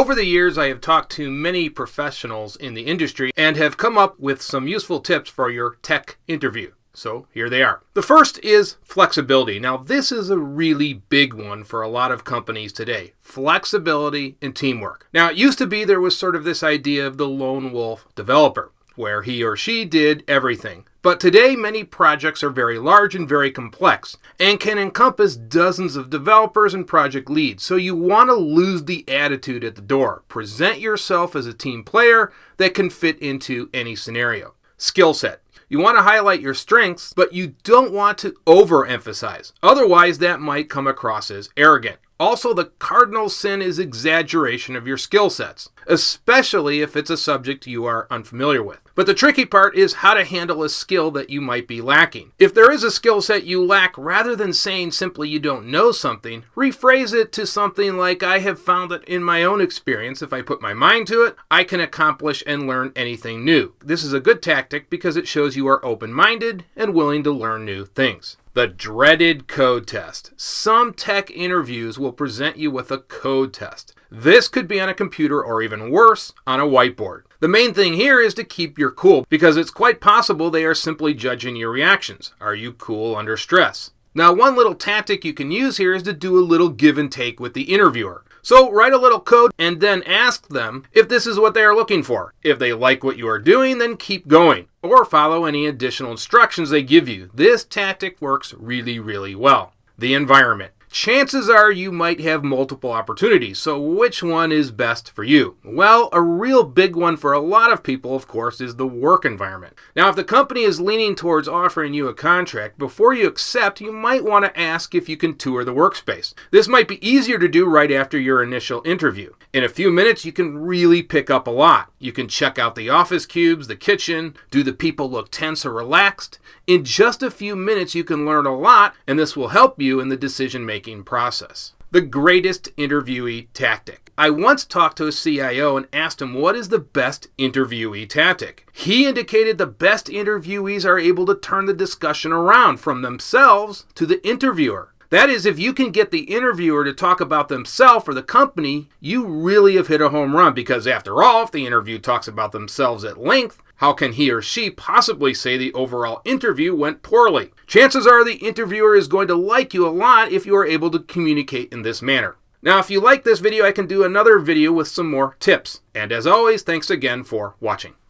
Over the years, I have talked to many professionals in the industry and have come up with some useful tips for your tech interview. So here they are. The first is flexibility. Now, this is a really big one for a lot of companies today. Flexibility and teamwork. Now, it used to be there was sort of this idea of the lone wolf developer, where he or she did everything. But today, many projects are very large and very complex and can encompass dozens of developers and project leads. So you want to lose the attitude at the door. Present yourself as a team player that can fit into any scenario. Skill set. You want to highlight your strengths, but you don't want to overemphasize. Otherwise, that might come across as arrogant. Also, the cardinal sin is exaggeration of your skill sets, especially if it's a subject you are unfamiliar with. But the tricky part is how to handle a skill that you might be lacking. If there is a skill set you lack, rather than saying simply you don't know something, rephrase it to something like, I have found that in my own experience, if I put my mind to it, I can accomplish and learn anything new. This is a good tactic because it shows you are open-minded and willing to learn new things. The dreaded code test. Some tech interviews will present you with a code test. This could be on a computer or even worse, on a whiteboard. The main thing here is to keep your cool because it's quite possible they are simply judging your reactions. Are you cool under stress? Now, one little tactic you can use here is to do a little give and take with the interviewer. So write a little code and then ask them if this is what they are looking for. If they like what you are doing, then keep going or follow any additional instructions they give you. This tactic works really, really well. The environment. Chances are you might have multiple opportunities, so which one is best for you? Well, a real big one for a lot of people, of course, is the work environment. Now, if the company is leaning towards offering you a contract, before you accept, you might want to ask if you can tour the workspace. This might be easier to do right after your initial interview. In a few minutes, you can really pick up a lot. You can check out the office cubes, the kitchen. Do the people look tense or relaxed? In just a few minutes, you can learn a lot, and this will help you in the decision-making process. The greatest interviewee tactic. I once talked to a CIO and asked him what is the best interviewee tactic. He indicated the best interviewees are able to turn the discussion around from themselves to the interviewer. That is, if you can get the interviewer to talk about themselves or the company, you really have hit a home run because after all, if the interview talks about themselves at length, how can he or she possibly say the overall interview went poorly? Chances are the interviewer is going to like you a lot if you are able to communicate in this manner. Now, if you like this video, I can do another video with some more tips. And as always, thanks again for watching.